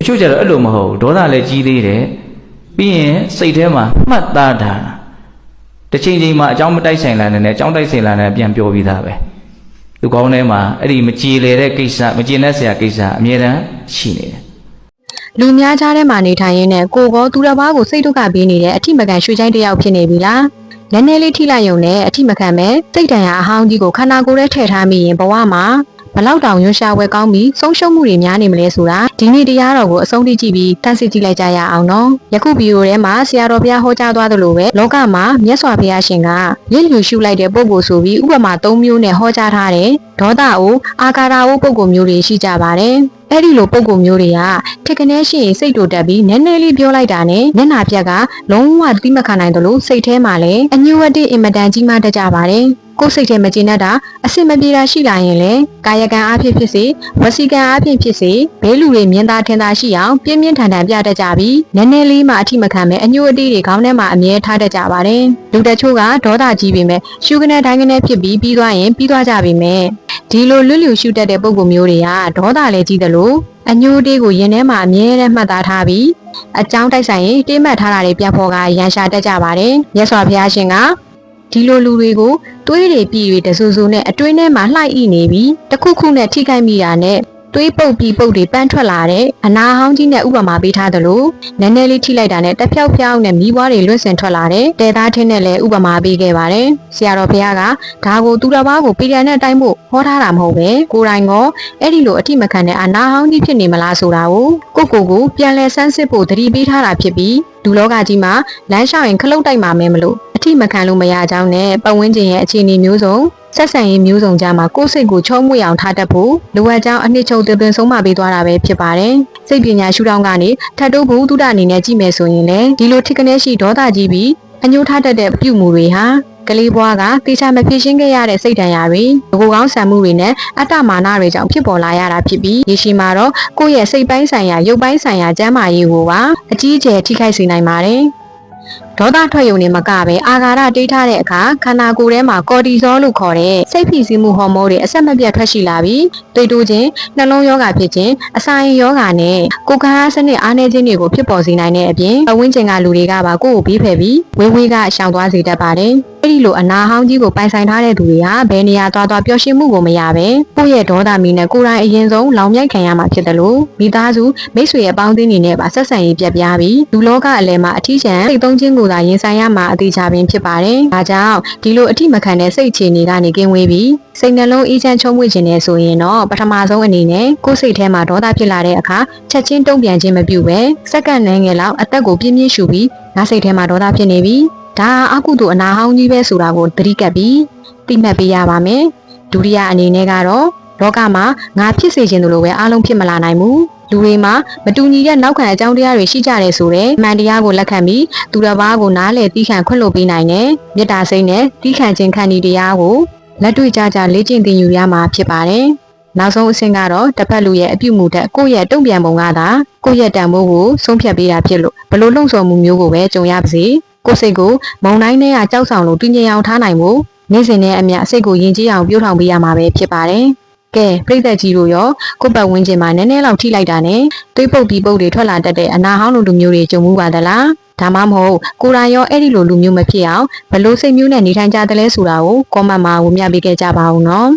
ချို့ကြတော့အဲ့လိုမဟုတ်ဒေါသလည်းကြီးသေးတယ်ပြီးရင်စိတ်ထဲမှာမှတ်သားတာတစ်ချိန်ချိန်မှာအကြောင်းမတိုက်ဆိုင်လာနဲ့အကြောင်းတိုက်ဆိုင်လာနဲ့ပြန်ပြောပြီးသားပဲသူကောင်းထဲမှာအဲ့ဒီမကြည်လေတဲ့ကိစ္စမကြည်နဲ့ဆရာကိစ္စအမြဲတမ်းရှိနေတယ်လူများကြားထဲမှာနေထိုင်ရင်းနဲ့ကိုကောသူတစ်ပါးကိုစိတ်ဒုက္ခပေးနေတဲ့အထိမကန်ရွှေချိုင်းတစ်ယောက်ဖြစ်နေပြီလားနည်းနည်းလေးထိလိုက်ရုံနဲ့အထိမခံမဲ့စိတ်တန်ရာအဟောင်းကြီးကိုခန္ဓာကိုယ်ထဲထည့်ထားမိရင်ဘဝမှာဘလောက်တောင်ရွှေရှာဝဲကောင်းပြီးဆုံးရှုံးမှုတွေများနေမလဲဆိုတာဒီနေ့တရားတော်ကိုအဆုံးထိကြည့်ပြီးတန်းစစ်ကြည့်လိုက်ကြရအောင်နော်ယခုဗီဒီယိုထဲမှာဆရာတော်ဘုရားဟောကြားသွားသလိုပဲလောကမှာမြတ်စွာဘုရားရှင်ကရည်လူရှုလိုက်တဲ့ပုဂ္ဂိုလ်ဆိုပြီးဥပမာ၃မျိုးနဲ့ဟောကြားထားတဲ့ဒေါသအိုအာကာရအိုပုဂ္ဂိုလ်မျိုးတွေရှိကြပါတယ်အဲ့ဒီလိုပုံကုမျိုးတွေကထက်ကနေရှိရင်စိတ်တူတက်ပြီးနည်းနည်းလေးပြောလိုက်တာနဲ့မျက်နှာပြက်ကလုံးဝသတိမခံနိုင်သလိုစိတ်ထဲမှာလည်းအညူဝတ်တဲ့အင်မတန်ကြီးမားတတ်ကြပါတယ်ကိုယ်စိတ်ထဲမကျေနပ်တာအစင်မပြေတာရှိလာရင်လေကာယကံအားဖြင့်ဖြစ်စေဝစီကံအားဖြင့်ဖြစ်စေဘဲလူတွေမြင်သာထင်သာရှိအောင်ပြင်းပြင်းထန်ထန်ပြတတ်ကြပြီးနည်းနည်းလေးမှအထိမခံမဲ့အညူအတေးတွေခေါင်းထဲမှာအမြဲထားတတ်ကြပါတယ်လူတချို့ကဒေါသကြီးပေမဲ့ရှုကနေတိုင်းကနေဖြစ်ပြီးပြီးသွားရင်ပြီးသွားကြပေမဲ့ဒီလိုလွတ်လျူရှုတတ်တဲ့ပုံကုမျိုးတွေကဒေါသလည်းကြီးတယ်လို့အညိုတေးကိုရင်ထဲမှာအမြဲတမ်းမှတ်သားထားပြီးအကြောင်းတိုက်ဆိုင်ရင်တေးမှတ်ထားတာတွေပြန်ဖော်ကရန်ရှာတတ်ကြပါတယ်မြတ်စွာဘုရားရှင်ကဒီလိုလူတွေကိုသွေးတွေပြည်တွေတဆူဆူနဲ့အတွင်းထဲမှာလှိုက်ဣနေပြီးတခုခုနဲ့ထိခိုက်မိတာနဲ့သွေးပုတ်ပြီးပုတ်တွေပန်းထွက်လာတဲ့အနာဟောင်းကြီးနဲ့ဥပမာပေးထားသလိုနည်းနည်းလေးထိလိုက်တာနဲ့တဖြောက်ဖြောက်နဲ့မီးပွားတွေလွင့်စင်ထွက်လာတဲ့တဲသားထင်းနဲ့လည်းဥပမာပေးခဲ့ပါတယ်ဆရာတော်ဘုရားကဒါကိုသူတစ်ပါးကိုပေရန်နဲ့တိုင်းဖို့ဟောထားတာမဟုတ်ပဲကိုယ်တိုင်ကအဲ့ဒီလိုအထိမခံတဲ့အာနာဟောင်းကြီးဖြစ်နေမလားဆိုတာကိုပြန်လဲဆန်းစစ်ဖို့သတိပေးထားတာဖြစ်ပြီးလူလောကကြီးမှာလမ်းလျှောက်ရင်ခလုတ်တိုက်မှာမဲမလို့အထိမခံလို့မရကြောင်းနဲ့ပတ်ဝန်းကျင်ရဲ့အခြေအနေမျိုးစုံဆက်ဆံရေးမျိုးစုံကြားမှာကိုယ်စိတ်ကိုချုံးမွေအောင်ထားတတ်ဖို့လိုအပ်ကြောင်းအနှစ်ချုပ်သွင်းဆုံးမပေးသွားတာပဲဖြစ်ပါတယ်စိတ်ပညာရှုထောင့်ကနေထပ်တိုးဘုဒ္ဓအနေနဲ့ကြည့်မယ်ဆိုရင်လည်းဒီလိုထိကနေရှိဒေါသကြီးပြီးအညှိုးထားတတ်တဲ့ပြုမှုတွေဟာကလေးဘွားကတေချာမဖြစ်ရှင်းခဲ့ရတဲ့စိတ်ဒဏ်ရာတွေကိုယ်ကောင်းဆံမှုတွေနဲ့အတ္တမာနတွေကြောင့်ဖြစ်ပေါ်လာရတာဖြစ်ပြီးရေရှည်မှာတော့ကိုယ့်ရဲ့စိတ်ပိုင်းဆိုင်ရာရုပ်ပိုင်းဆိုင်ရာကျန်းမာရေးကိုပါအကြီးအကျယ်ထိခိုက်စေနိုင်ပါတယ်ဒေါသထွက်ယုံနေမကပဲအာဃာတတိတ်ထားတဲ့အခါခန္ဓာကိုယ်ထဲမှာကော်တီဇောလို့ခေါ်တဲ့စိတ်ဖိစီးမှုဟော်မုန်းတွေအဆက်မပြတ်ထွက်ရှိလာပြီးတွေးတိုးခြင်းနှလုံးရောဂါဖြစ်ခြင်းအစာရင်ရောဂါနဲ့ကိုယ်ခံအားစနစ်အားနည်းခြင်းတွေကိုဖြစ်ပေါ်စေနိုင်တဲ့အပြင်ပတ်ဝန်းကျင်ကလူတွေကပါကိုယ့်ကိုဘေးဖယ်ပြီးဝေးကရှောင်သွားစေတတ်ပါတယ်အဲ့ဒီလိုအနာဟောင်းကြီးကိုပိုင်ဆိုင်ထားတဲ့သူတွေဟာဘယ်နေရာသွားပျော်ရွှင်မှုကိုမရပဲကိုယ့်ရဲ့ဒေါသမီးနဲ့ကိုယ်တိုင်အရင်ဆုံးလောင်မြိုက်ခံရမှာဖြစ်တယ်လို့မိသားစုမိတ်ဆွေရဲ့ပေါင်းသင်းနေနဲ့ပါဆက်ဆံရေးပြတ်ပြားပြီးလူလောကအလယ်မှာအထီးကျန်စိတ်သုံးခြင်းကိုသာရင်ဆိုင်ရမှာအသေးချပင်ဖြစ်ပါတယ်။ဒါကြောင့်ဒီလိုအထီးမခံတဲ့စိတ်အခြေအနေကနေကင်းဝေးပြီးစိတ်နှလုံးအေးချမ်းချုံမွေ့ခြင်းနဲ့ဆိုရင်တော့ပထမဆုံးအနေနဲ့ကိုယ်စိတ်ထဲမှာဒေါသဖြစ်လာတဲ့အခါချက်ချင်းတုံ့ပြန်ခြင်းမပြုဘဲစက္ကန့်နဲ့ငယ်လောက်အသက်ကိုပြင်းပြင်းရှူပြီးငါစိတ်ထဲမှာဒေါသဖြစ်နေပြီဒါအကုသို့အနာဟောင်းကြီးပဲဆိုတာကိုသတိကပ်ပြီးသိမှတ်ပေးရပါမယ်ဒုတိယအနေနဲ့ကတော့လောကမှာငါဖြစ်စေခြင်းတို့လိုပဲအားလုံးဖြစ်မလာနိုင်ဘူးလူတွေမှာမတူညီတဲ့နောက်ခံအကြောင်းတရားတွေရှိကြတယ်ဆိုတော့မှန်တရားကိုလက်ခံပြီးသူတစ်ပါးကိုနားလည်သိခံခွင့်လွှတ်ပေးနိုင်တယ်မေတ္တာစိတ်နဲ့သိခံခြင်းခံဒီတရားကိုလက်တွေ့ကြလေ့ကျင့်သင်ယူရမှာဖြစ်ပါတယ်နောက်ဆုံးအဆင့်ကတော့တစ်ဖက်လူရဲ့အပြုမှုထက်ကိုယ့်ရဲ့တုံ့ပြန်ပုံကသာကိုယ့်ရဲ့တန်ဖိုးကိုဆုံးဖြတ်ပေးတာဖြစ်လို့ဘလို့လှုံ့ဆော်မှုမျိုးကိုပဲကြုံရပါစေကိုယ်စိတ်ကိုမုံတိုင်းနဲ့ကြောက်ဆောင်လို့တည်ငြိမ်အောင်ထားနိုင်ဖို့နေ့စဉ်နဲ့အမျှစိတ်ကိုယဉ်ကျေးအောင်ပြုထောင်ပေးရမှာပဲဖြစ်ပါတယ်ကဲပြိတ္တကြီးတို့ရောကိုယ့်ပတ်ဝန်းကျင်မှာနည်းနည်းလောက်ထိလိုက်တာနဲ့တွေးပုတ်ပြီးပုတ်တွေထွက်လာတတ်တဲ့အနာဟောင်းလူမျိုးတွေကြုံမှုပါသလားဒါမှမဟုတ်ကိုယ်တိုင်ရောအဲ့ဒီလိုလူမျိုးမဖြစ်အောင်ဘလို့စိတ်မျိုးနဲ့နေထိုင်ကြတယ်လဲဆိုတာကိုကွန်မန့်မှာဝေမျှပေးခဲ့ကြပါဦးနော်